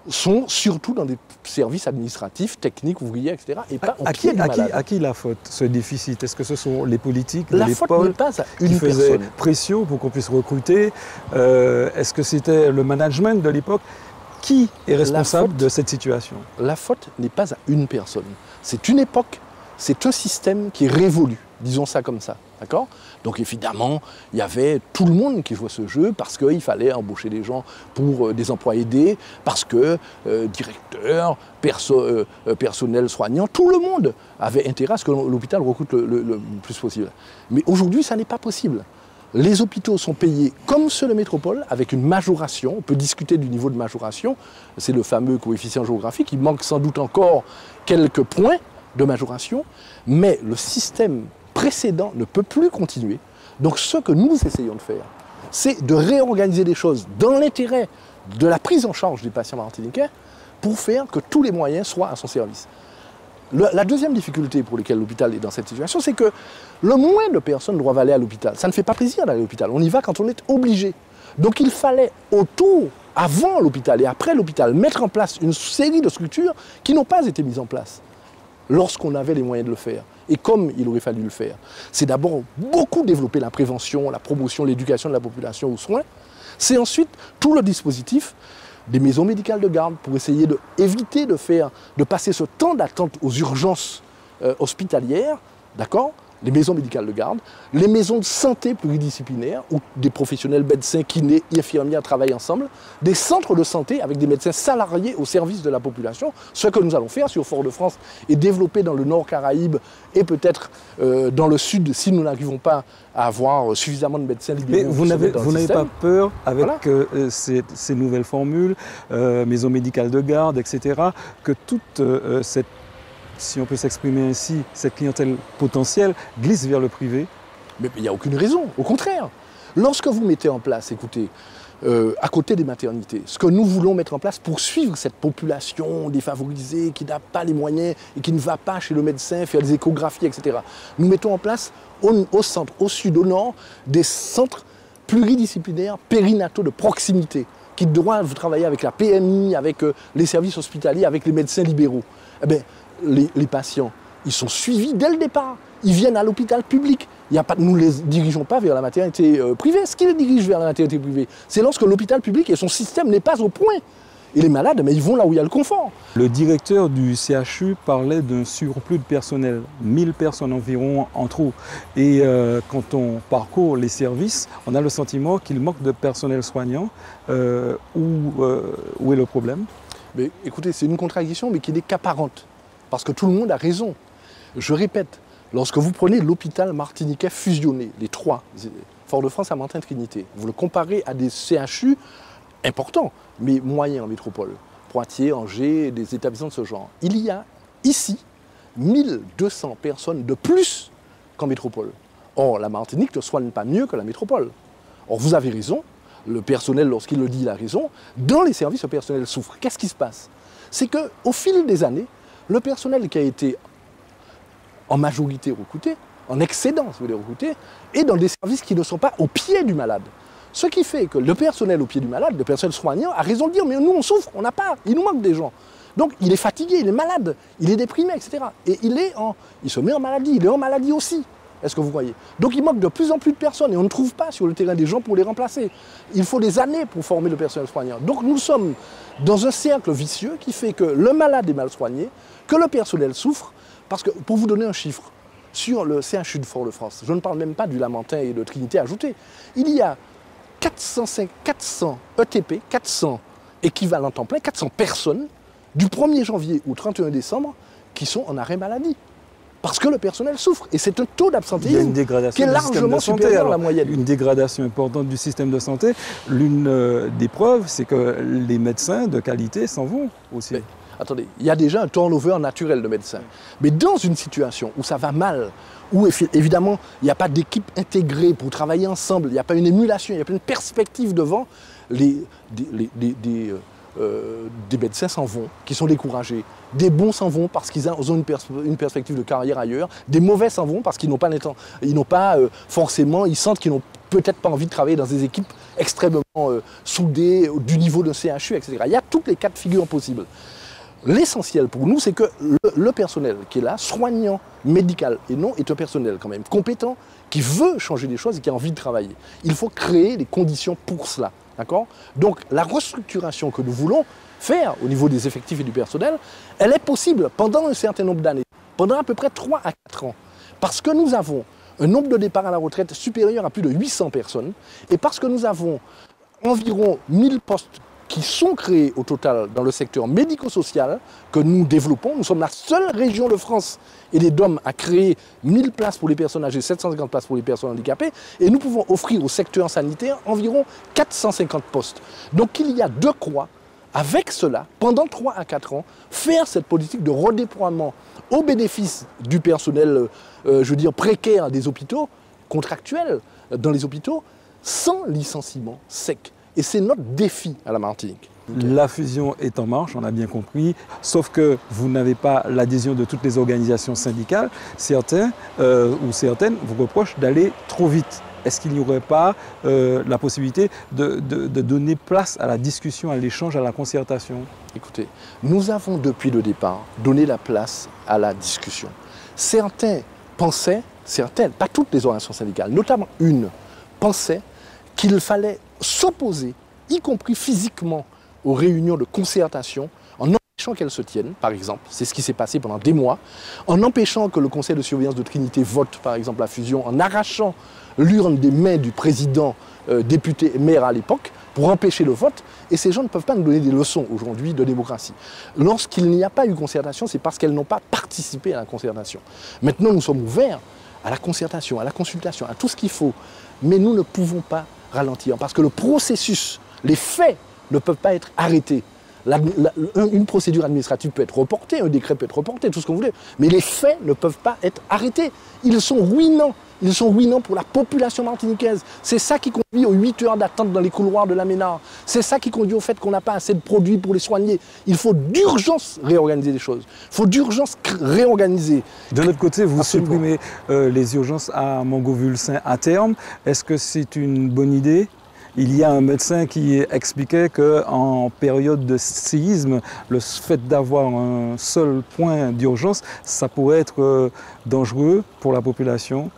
sont surtout dans des services administratifs, techniques, ouvriers, etc. Et pas au pied du malade. À qui la faute, ce déficit? Est-ce que ce sont les politiques de l'époque? La faute n'est pas à une qui faisaient personne. Pression pour qu'on puisse recruter? Est-ce que c'était le management de l'époque? Qui est responsable de cette situation? La faute n'est pas à une personne. C'est une époque, c'est un système qui est révolu, disons ça comme ça. D'accord? Donc évidemment, il y avait tout le monde qui jouait ce jeu parce qu'il fallait embaucher des gens pour des emplois aidés, parce que directeurs, personnel soignant, tout le monde avait intérêt à ce que l'hôpital recrute le plus possible. Mais aujourd'hui, ça n'est pas possible. Les hôpitaux sont payés comme ceux de métropole, avec une majoration. On peut discuter du niveau de majoration. C'est le fameux coefficient géographique. Il manque sans doute encore quelques points de majoration, mais le système précédent ne peut plus continuer. Donc ce que nous essayons de faire, c'est de réorganiser les choses dans l'intérêt de la prise en charge des patients martiniquais pour faire que tous les moyens soient à son service. La deuxième difficulté pour laquelle l'hôpital est dans cette situation, c'est que le moins de personnes doivent aller à l'hôpital. Ça ne fait pas plaisir d'aller à l'hôpital. On y va quand on est obligé. Donc il fallait autour, avant l'hôpital et après l'hôpital, mettre en place une série de structures qui n'ont pas été mises en place lorsqu'on avait les moyens de le faire. Et comme il aurait fallu le faire, c'est d'abord beaucoup développer la prévention, la promotion, l'éducation de la population aux soins. C'est ensuite tout le dispositif des maisons médicales de garde pour essayer d'éviter de passer ce temps d'attente aux urgences hospitalières, d'accord ? Les maisons médicales de garde, les maisons de santé pluridisciplinaires où des professionnels médecins, kinés, infirmiers travaillent ensemble, des centres de santé avec des médecins salariés au service de la population, ce que nous allons faire sur Fort-de-France et développer dans le Nord Caraïbe et peut-être dans le Sud si nous n'arrivons pas à avoir suffisamment de médecins libéraux. Mais vous n'avez pas peur avec ces nouvelles formules, maisons médicales de garde, etc., que toute cette, si on peut s'exprimer ainsi, cette clientèle potentielle glisse vers le privé? Mais il n'y a aucune raison, au contraire. Lorsque vous mettez en place, écoutez, à côté des maternités, ce que nous voulons mettre en place pour suivre cette population défavorisée qui n'a pas les moyens et qui ne va pas chez le médecin faire des échographies, etc. Nous mettons en place au centre, au sud, au nord, des centres pluridisciplinaires périnataux de proximité qui doivent travailler avec la PMI, avec les services hospitaliers, avec les médecins libéraux. Eh bien, les patients, ils sont suivis dès le départ. Ils viennent à l'hôpital public. Nous ne les dirigeons pas vers la maternité privée. Ce qui les dirige vers la maternité privée, c'est lorsque l'hôpital public et son système n'est pas au point. Et les malades, mais ils vont là où il y a le confort. Le directeur du CHU parlait d'un surplus de personnel, 1000 personnes environ en trop. Et quand on parcourt les services, on a le sentiment qu'il manque de personnel soignant. Où est le problème? Mais écoutez, c'est une contradiction, mais qui n'est qu'apparente. Parce que tout le monde a raison. Je répète, lorsque vous prenez l'hôpital martiniquais fusionné, les trois, Fort-de-France, Saint-Martin-Trinité, vous le comparez à des CHU importants, mais moyens en métropole, Poitiers, Angers, des établissements de ce genre. Il y a ici 1200 personnes de plus qu'en métropole. Or, la Martinique ne soigne pas mieux que la métropole. Or, vous avez raison, le personnel, lorsqu'il le dit, il a raison. Dans les services, le personnel souffre. Qu'est-ce qui se passe? C'est qu'au fil des années, le personnel qui a été en majorité recruté, en excédent, si vous voulez, recruté, est dans des services qui ne sont pas au pied du malade. Ce qui fait que le personnel au pied du malade, le personnel soignant, a raison de dire « mais nous on souffre, on n'a pas, il nous manque des gens ». Donc il est fatigué, il est malade, il est déprimé, etc. Et il se met en maladie, il est en maladie aussi. Est-ce que vous voyez? Donc il manque de plus en plus de personnes et on ne trouve pas sur le terrain des gens pour les remplacer. Il faut des années pour former le personnel soignant. Donc nous sommes dans un cercle vicieux qui fait que le malade est mal soigné, que le personnel souffre, parce que, pour vous donner un chiffre, sur le CHU de Fort-de-France, je ne parle même pas du Lamentin et de Trinité ajouté, il y a 400 ETP, 400 équivalents temps plein, 400 personnes, du 1er janvier au 31 décembre, qui sont en arrêt maladie. Parce que le personnel souffre. Et c'est un taux d'absentéisme qui est largement supérieur à la moyenne. Une dégradation importante du système de santé. L'une des preuves, c'est que les médecins de qualité s'en vont aussi. Mais, attendez, il y a déjà un turnover naturel de médecins. Mais dans une situation où ça va mal, où évidemment il n'y a pas d'équipe intégrée pour travailler ensemble, il n'y a pas une émulation, il n'y a pas une perspective devant, des médecins s'en vont, qui sont découragés. Des bons s'en vont parce qu'ils ont une perspective de carrière ailleurs. Des mauvais s'en vont parce qu'ils n'ont pas forcément, ils sentent qu'ils n'ont peut-être pas envie de travailler dans des équipes extrêmement soudées, du niveau de CHU, etc. Il y a toutes les cas de figure possibles. L'essentiel pour nous, c'est que le personnel qui est là, soignant, médical et non, est un personnel quand même compétent, qui veut changer des choses et qui a envie de travailler. Il faut créer les conditions pour cela. D'accord ? Donc la restructuration que nous voulons faire au niveau des effectifs et du personnel, elle est possible pendant un certain nombre d'années, pendant à peu près 3 à 4 ans. Parce que nous avons un nombre de départs à la retraite supérieur à plus de 800 personnes, et parce que nous avons environ 1000 postes qui sont créés au total dans le secteur médico-social que nous développons. Nous sommes la seule région de France et des DOM à créer 1000 places pour les personnes âgées, 750 places pour les personnes handicapées, et nous pouvons offrir au secteur sanitaire environ 450 postes. Donc il y a de quoi, avec cela, pendant 3 à 4 ans, faire cette politique de redéploiement au bénéfice du personnel, je veux dire, précaire des hôpitaux, contractuels dans les hôpitaux, sans licenciement sec. Et c'est notre défi à la Martinique. La fusion est en marche, on a bien compris, sauf que vous n'avez pas l'adhésion de toutes les organisations syndicales. Certains ou certaines vous reprochent d'aller trop vite. Est-ce qu'il n'y aurait pas la possibilité de donner place à la discussion, à l'échange, à la concertation? Écoutez, nous avons depuis le départ donné la place à la discussion. Certains pensaient, certaines, pas toutes les organisations syndicales, notamment une, pensaient qu'il fallait s'opposer, y compris physiquement, aux réunions de concertation, en empêchant qu'elles se tiennent, par exemple. C'est ce qui s'est passé pendant des mois, en empêchant que le conseil de surveillance de Trinité vote, par exemple, la fusion, en arrachant l'urne des mains du président, député et maire à l'époque, pour empêcher le vote. Et ces gens ne peuvent pas nous donner des leçons aujourd'hui de démocratie. Lorsqu'il n'y a pas eu concertation, c'est parce qu'elles n'ont pas participé à la concertation. Maintenant, nous sommes ouverts à la concertation, à la consultation, à tout ce qu'il faut. Mais nous ne pouvons pas ralentir, parce que le processus, les faits ne peuvent pas être arrêtés. Une procédure administrative peut être reportée, un décret peut être reporté, tout ce qu'on voulait, mais les faits ne peuvent pas être arrêtés. Ils sont ruinants. Ils sont ruinants pour la population martiniquaise. C'est ça qui conduit aux 8 heures d'attente dans les couloirs de la Ménard. C'est ça qui conduit au fait qu'on n'a pas assez de produits pour les soigner. Il faut d'urgence réorganiser les choses. Il faut d'urgence réorganiser. De l'autre côté, vous supprimez les urgences à Mangovulsin à terme. Est-ce que c'est une bonne idée ? Il y a un médecin qui expliquait qu'en période de séisme, le fait d'avoir un seul point d'urgence, ça pourrait être dangereux pour la population.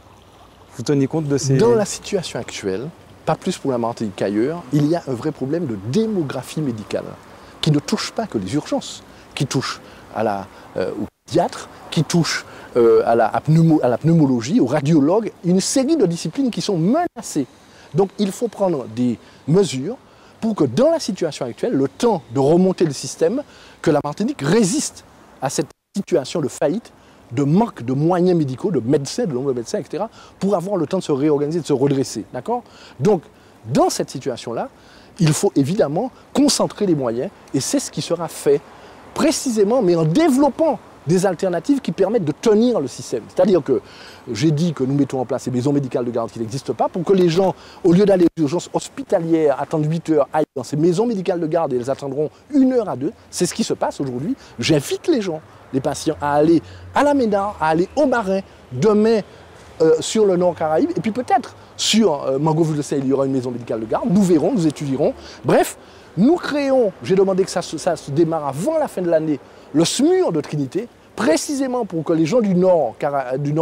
Vous tenez compte de ces... Dans la situation actuelle, pas plus pour la Martinique qu'ailleurs, il y a un vrai problème de démographie médicale qui ne touche pas que les urgences, qui touche aux pédiatres, qui touche à la pneumologie, aux radiologues, une série de disciplines qui sont menacées. Donc il faut prendre des mesures pour que dans la situation actuelle, le temps de remonter le système, que la Martinique résiste à cette situation de faillite, de manque de moyens médicaux, de médecins, de nombre de médecins, etc., pour avoir le temps de se réorganiser, de se redresser. D'accord ? Donc, dans cette situation-là, il faut évidemment concentrer les moyens, et c'est ce qui sera fait précisément, mais en développant des alternatives qui permettent de tenir le système. C'est-à-dire que j'ai dit que nous mettons en place ces maisons médicales de garde qui n'existent pas pour que les gens, au lieu d'aller aux urgences hospitalières, attendre 8 heures, aillent dans ces maisons médicales de garde et elles attendront 1 heure à 2. C'est ce qui se passe aujourd'hui. J'invite les gens, les patients, à aller à la Ménard, à aller au Marin, demain sur le Nord Caraïbe, et puis peut-être sur Mangovulsin, il y aura une maison médicale de garde. Nous verrons, nous étudierons. Bref, nous créons, j'ai demandé que ça se démarre avant la fin de l'année, le SMUR de Trinité, précisément pour que les gens du Nord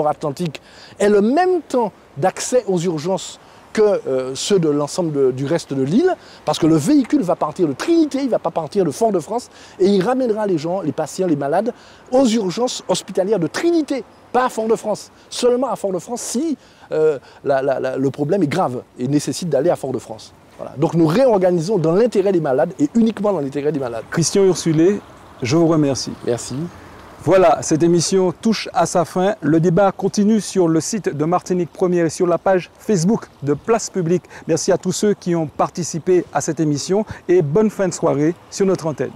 Atlantique aient le même temps d'accès aux urgences que ceux de l'ensemble du reste de l'île, parce que le véhicule va partir de Trinité, il ne va pas partir de Fort-de-France, et il ramènera les gens, les patients, les malades, aux urgences hospitalières de Trinité, pas à Fort-de-France. Seulement à Fort-de-France si le problème est grave et nécessite d'aller à Fort-de-France. Voilà. Donc nous réorganisons dans l'intérêt des malades et uniquement dans l'intérêt des malades. Christian Ursulé, je vous remercie. Merci. Voilà, cette émission touche à sa fin. Le débat continue sur le site de Martinique Première et sur la page Facebook de Place Publique. Merci à tous ceux qui ont participé à cette émission et bonne fin de soirée sur notre antenne.